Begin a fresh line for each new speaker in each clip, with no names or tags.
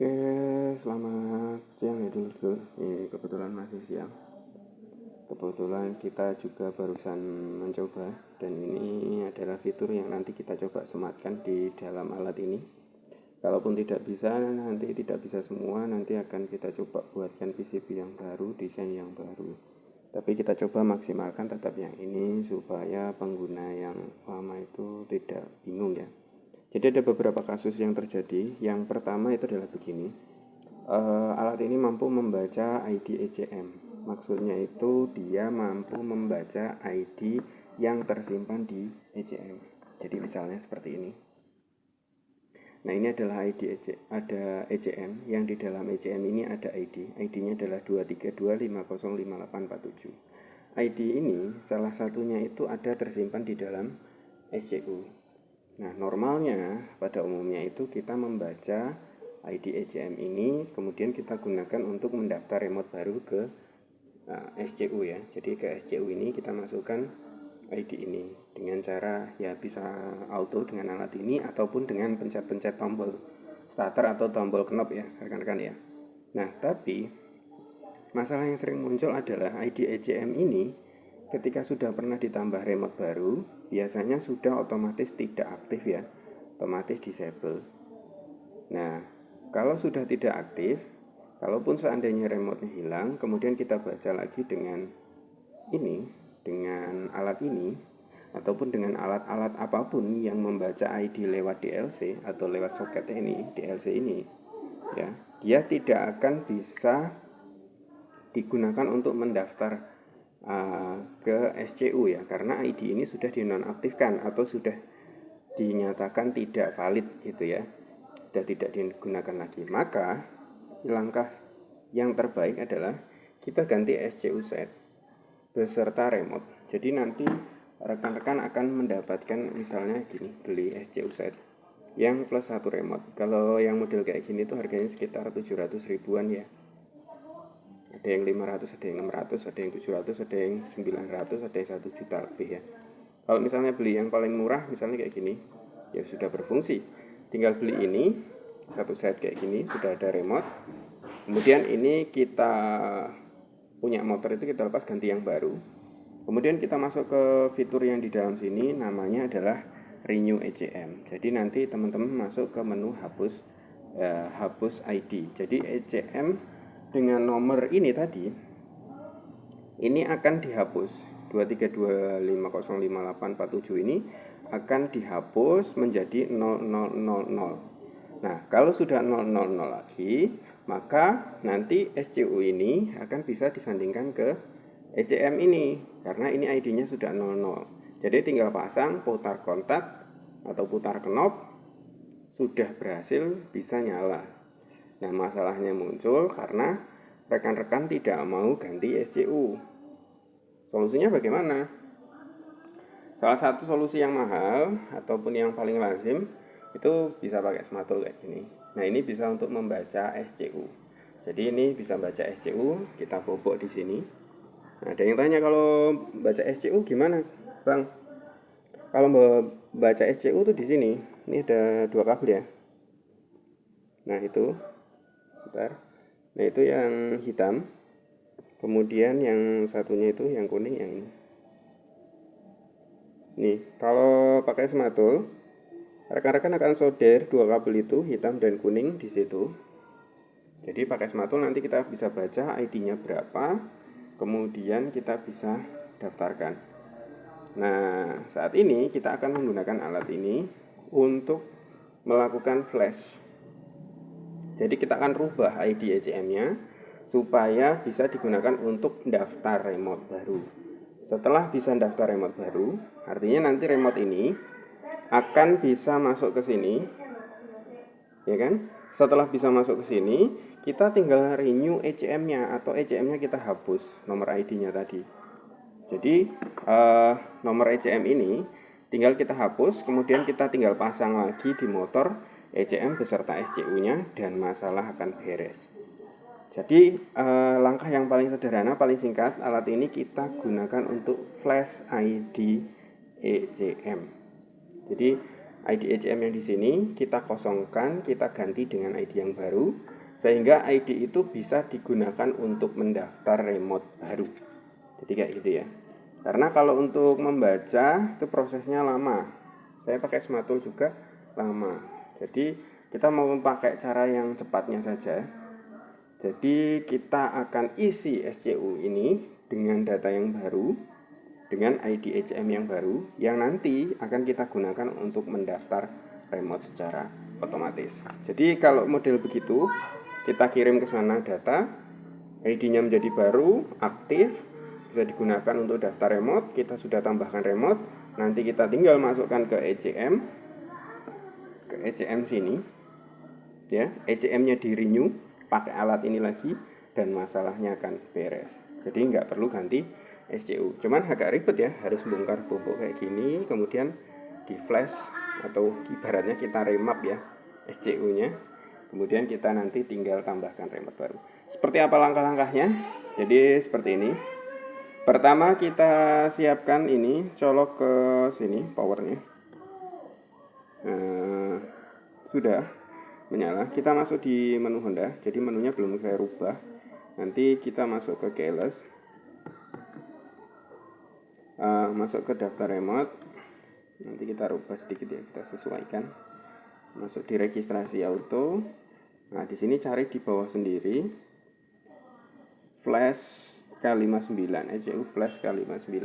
Oke, selamat siang ya dulur. Ini kebetulan masih siang. Kebetulan kita juga barusan mencoba, dan ini adalah fitur yang nanti kita coba sematkan di dalam alat ini. Kalaupun tidak bisa, nanti tidak bisa semua, nanti akan kita coba buatkan PCB yang baru, desain yang baru. Tapi kita coba maksimalkan tetap yang ini supaya pengguna yang lama itu tidak bingung ya. Jadi ada beberapa kasus yang terjadi. Yang pertama itu adalah begini. Alat ini mampu membaca ID ECM. Maksudnya itu dia mampu membaca ID yang tersimpan di ECM. Jadi misalnya seperti ini. Nah, ini adalah ID ada ECM, yang di dalam ECM ini ada ID. ID-nya adalah 232505847. ID ini salah satunya itu ada tersimpan di dalam SCU. Nah, normalnya pada umumnya itu kita membaca ID ECM ini, kemudian kita gunakan untuk mendaftar remote baru ke SCU ya. Jadi ke SCU ini kita masukkan ID ini dengan cara ya bisa auto dengan alat ini ataupun dengan pencet-pencet tombol starter atau tombol knob ya rekan-rekan ya. Nah, tapi masalah yang sering muncul adalah ID ECM ini ketika sudah pernah ditambah remote baru, biasanya sudah otomatis tidak aktif ya, otomatis disable. Nah, kalau sudah tidak aktif, kalaupun seandainya remote-nya hilang, kemudian kita baca lagi dengan ini, dengan alat ini, ataupun dengan alat-alat apapun yang membaca ID lewat DLC atau lewat soket ini, DLC ini, ya, dia tidak akan bisa digunakan untuk mendaftar ke SCU ya, karena ID ini sudah dinonaktifkan atau sudah dinyatakan tidak valid gitu ya, sudah tidak digunakan lagi. Maka langkah yang terbaik adalah kita ganti SCU set beserta remote. Jadi nanti rekan-rekan akan mendapatkan misalnya gini, beli SCU set yang plus 1 remote. Kalau yang model kayak gini tuh harganya sekitar 700 ribuan ya. Ada yang 500, ada yang 600, ada yang 700, ada yang 900, ada yang 1 juta lebih ya. Kalau misalnya beli yang paling murah misalnya kayak gini, ya sudah berfungsi. Tinggal beli ini, satu set kayak gini, sudah ada remote. Kemudian ini kita punya motor itu kita lepas ganti yang baru. Kemudian kita masuk ke fitur yang di dalam sini, namanya adalah Renew ECM. Jadi nanti teman-teman masuk ke menu hapus ID. Jadi ECM dengan nomor ini tadi, ini akan dihapus. 232505847 ini akan dihapus menjadi 0000. Nah, kalau sudah 000 lagi, maka nanti SCU ini akan bisa disandingkan ke ECM ini, karena ini ID-nya sudah 00. Jadi tinggal pasang, putar kontak atau putar knob, sudah berhasil bisa nyala. Nah, masalahnya muncul karena rekan-rekan tidak mau ganti SCU. Solusinya bagaimana? Salah satu solusi yang mahal ataupun yang paling lazim itu bisa pakai smatul kayak gini. Nah, ini bisa untuk membaca SCU. Jadi ini bisa baca SCU, kita bobok di sini. Nah, ada yang tanya kalau baca SCU gimana, Bang? Kalau baca SCU tuh di sini. Ini ada 2 kabel ya. Nah, itu. Bentar. Nah, itu yang hitam. Kemudian yang satunya itu yang kuning, yang ini. Nih, kalau pakai smatul, rekan-rekan akan solder 2 kabel itu, hitam dan kuning di situ. Jadi pakai smatul nanti kita bisa baca ID-nya berapa, kemudian kita bisa daftarkan. Nah, saat ini kita akan menggunakan alat ini untuk melakukan flash. Jadi kita akan rubah ID ECM-nya supaya bisa digunakan untuk daftar remote baru. Setelah bisa daftar remote baru, artinya nanti remote ini akan bisa masuk ke sini, ya kan? Setelah bisa masuk ke sini, kita tinggal renew ECM-nya atau ECM-nya kita hapus nomor ID-nya tadi. Jadi nomor ECM ini tinggal kita hapus, kemudian kita tinggal pasang lagi di motor ECM beserta SCU-nya dan masalah akan beres. Jadi langkah yang paling sederhana, paling singkat, alat ini kita gunakan untuk flash ID ECM. Jadi ID ECM yang di sini kita kosongkan, kita ganti dengan ID yang baru, sehingga ID itu bisa digunakan untuk mendaftar remote baru. Jadi kayak gitu ya. Karena kalau untuk membaca itu prosesnya lama. Saya pakai Smartool juga lama. Jadi kita mau memakai cara yang cepatnya saja. Jadi kita akan isi SCU ini dengan data yang baru, dengan ID ECM yang baru, yang nanti akan kita gunakan untuk mendaftar remote secara otomatis. Jadi kalau model begitu, kita kirim ke sana data, ID-nya menjadi baru, aktif, bisa digunakan untuk daftar remote. Kita sudah tambahkan remote, nanti kita tinggal masukkan ke ECM sini, ya, ECM-nya di renew, pakai alat ini lagi, dan masalahnya akan beres. Jadi nggak perlu ganti SCU. Cuman agak ribet ya, harus bongkar bobok kayak gini, kemudian di flash atau ibaratnya kita remap ya SCU-nya. Kemudian kita nanti tinggal tambahkan remote baru. Seperti apa langkah-langkahnya? Jadi seperti ini. Pertama kita siapkan ini, colok ke sini powernya. Sudah menyala. Kita masuk di menu Honda. Jadi menunya belum saya rubah. Nanti kita masuk ke keyless. Masuk ke daftar remote, nanti kita rubah sedikit ya, kita sesuaikan. Masuk di registrasi auto. Nah di sini cari di bawah sendiri flash K59, ECU flash K59.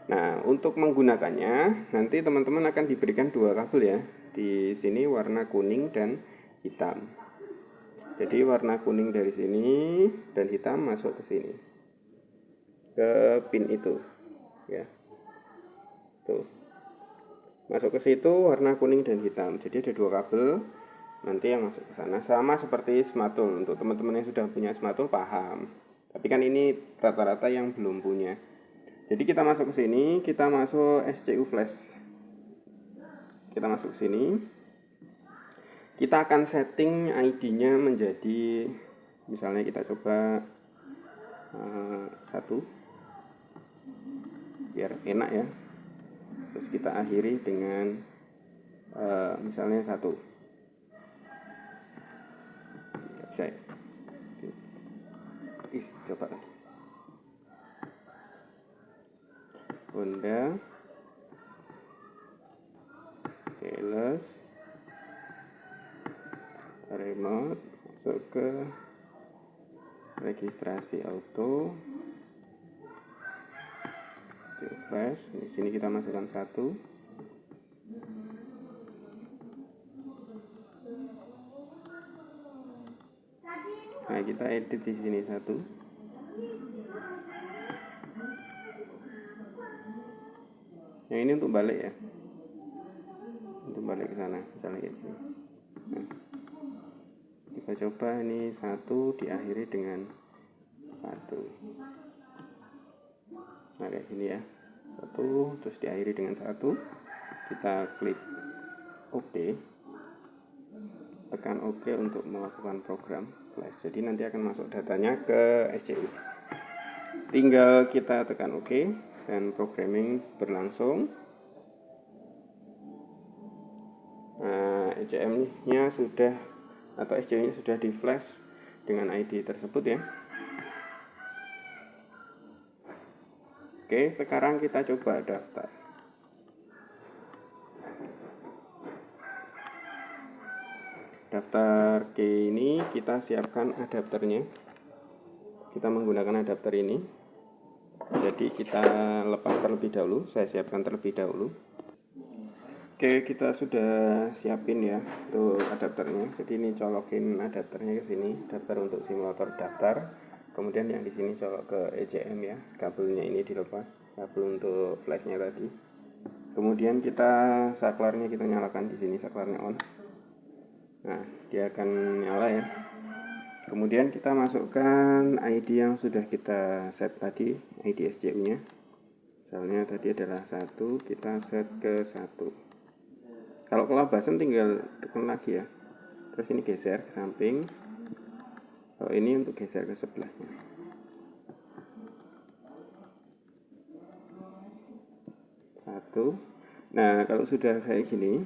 Nah untuk menggunakannya nanti teman-teman akan diberikan dua kabel ya, di sini warna kuning dan hitam. Jadi warna kuning dari sini dan hitam masuk ke sini, ke pin itu ya, tuh masuk ke situ warna kuning dan hitam. Jadi ada dua kabel nanti yang masuk ke sana, sama seperti Smartool. Untuk teman-teman yang sudah punya Smartool paham, tapi kan ini rata-rata yang belum punya. Jadi kita masuk ke sini, kita masuk SCU flash, kita masuk ke sini, kita akan setting ID-nya menjadi, misalnya kita coba 1 biar enak ya. Terus kita akhiri dengan misalnya 1. Saya coba lagi. Honda keyless remote, masuk ke registrasi auto, flash. Di sini kita masukkan 1. Nah, kita edit di sini 1. Yang ini untuk balik ya. Untuk balik ke sana, misalnya kayak gini. Nah, kita coba ini 1 diakhiri dengan 1. Nah, kayak gini ya. 1 terus diakhiri dengan 1. Kita klik OK. Tekan OK untuk melakukan program flash. Jadi nanti akan masuk datanya ke SCU. Tinggal kita tekan OK dan programming berlangsung. Nah, ECM-nya sudah atau SCU-nya sudah di flash dengan ID tersebut ya. Oke, sekarang kita coba daftar. Daftar key ini kita siapkan adapternya. Kita menggunakan adapter ini. Jadi kita lepas terlebih dahulu, saya siapkan terlebih dahulu. Oke, kita sudah siapin ya untuk adapternya. Jadi ini colokin adapternya ke sini, daftar untuk simulator daftar. Kemudian yang di sini colok ke ECM ya, kabelnya ini dilepas, kabel untuk flashnya tadi. Kemudian kita saklarnya kita nyalakan di sini, saklarnya on. Nah, dia akan nyala ya. Kemudian kita masukkan ID yang sudah kita set tadi, ID SCU-nya. Misalnya tadi adalah 1, kita set ke 1. Kalau kelabasan tinggal tekan lagi ya. Terus ini geser ke samping. Kalau ini untuk geser ke sebelahnya. Satu. Nah, kalau sudah kayak gini,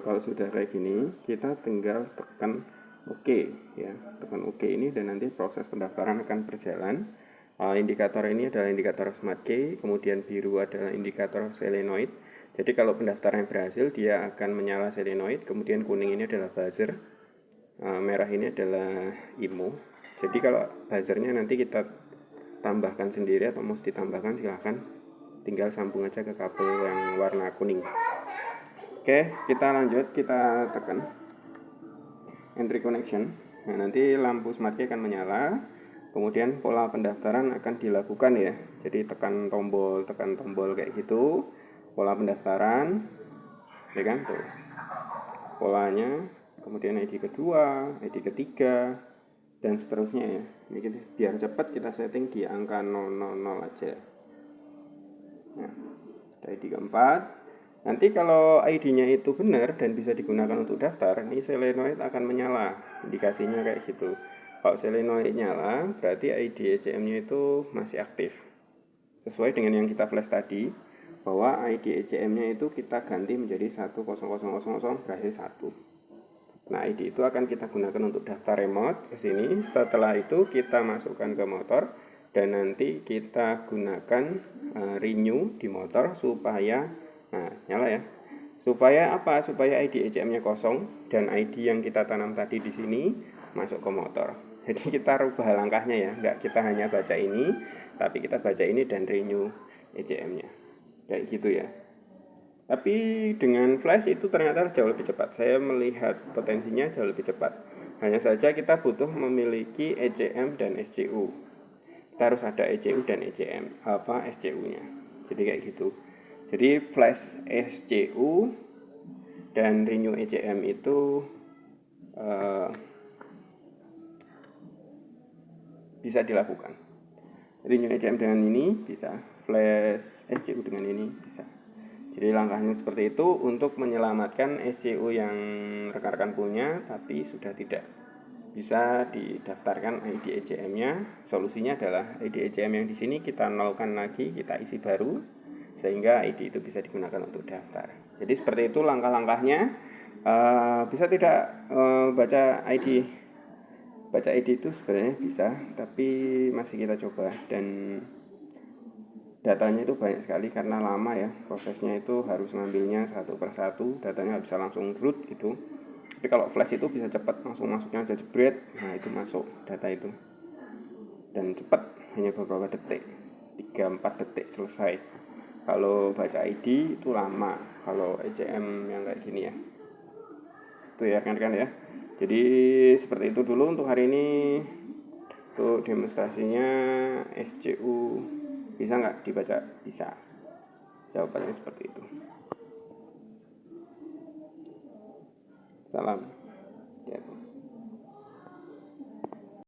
Kalau sudah kayak gini, kita tinggal tekan OK ya, tekan OK ini dan nanti proses pendaftaran akan berjalan. Indikator ini adalah indikator Smart Key, kemudian biru adalah indikator selenoid. Jadi kalau pendaftaran berhasil, dia akan menyala selenoid, kemudian kuning ini adalah buzzer, merah ini adalah IMO. Jadi kalau buzzernya nanti kita tambahkan sendiri atau mau ditambahkan silahkan, tinggal sambung aja ke kabel yang warna kuning. Oke, kita lanjut, kita tekan entry connection. Nah, nanti lampu Smart Key akan menyala. Kemudian pola pendaftaran akan dilakukan ya. Jadi tekan tombol kayak gitu. Pola pendaftaran, ya kan tuh. Polanya, kemudian ID kedua, ID ketiga, dan seterusnya ya. Ini kita, biar cepat kita setting di angka 000 aja. Nah, ID keempat. Nanti kalau ID-nya itu benar dan bisa digunakan untuk daftar, ini selenoid akan menyala, indikasinya kayak gitu. Kalau selenoid nyala, berarti ID ECM-nya itu masih aktif. Sesuai dengan yang kita flash tadi, bahwa ID ECM-nya itu kita ganti menjadi 10000 berhasil 1. Nah, ID itu akan kita gunakan untuk daftar remote ke sini. Setelah itu kita masukkan ke motor dan nanti kita gunakan renew di motor supaya nyala ya. Supaya apa? Supaya ID ECM-nya kosong dan ID yang kita tanam tadi di sini masuk ke motor. Jadi kita rubah langkahnya ya, enggak kita hanya baca ini, tapi kita baca ini dan renew ECM-nya. Kayak gitu ya. Tapi dengan flash itu ternyata jauh lebih cepat. Saya melihat potensinya jauh lebih cepat. Hanya saja kita butuh memiliki ECM dan SCU. Kita harus ada ECU dan ECM, SCU-nya. Jadi kayak gitu. Jadi flash SCU dan renew ECM itu bisa dilakukan. Renew ECM dengan ini bisa, flash SCU dengan ini bisa. Jadi langkahnya seperti itu untuk menyelamatkan SCU yang rekan-rekan punya tapi sudah tidak bisa didaftarkan ID ECM-nya. Solusinya adalah ID ECM yang di sini kita nolkan lagi, kita isi baru sehingga ID itu bisa digunakan untuk daftar. Jadi seperti itu langkah-langkahnya. Bisa tidak baca ID itu sebenarnya bisa, tapi masih kita coba dan datanya itu banyak sekali karena lama ya, prosesnya itu harus ngambilnya satu persatu, datanya nggak bisa langsung root gitu. Tapi kalau flash itu bisa cepat, langsung masuknya aja jebret, nah itu masuk data itu dan cepat, hanya beberapa detik, 3-4 detik selesai. Kalau baca ID itu lama, kalau ECM yang kayak gini ya. Itu ya kan ya. Jadi seperti itu dulu untuk hari ini. Untuk demonstrasinya SCU bisa nggak dibaca? Bisa. Jawabannya seperti itu. Salam. Ya.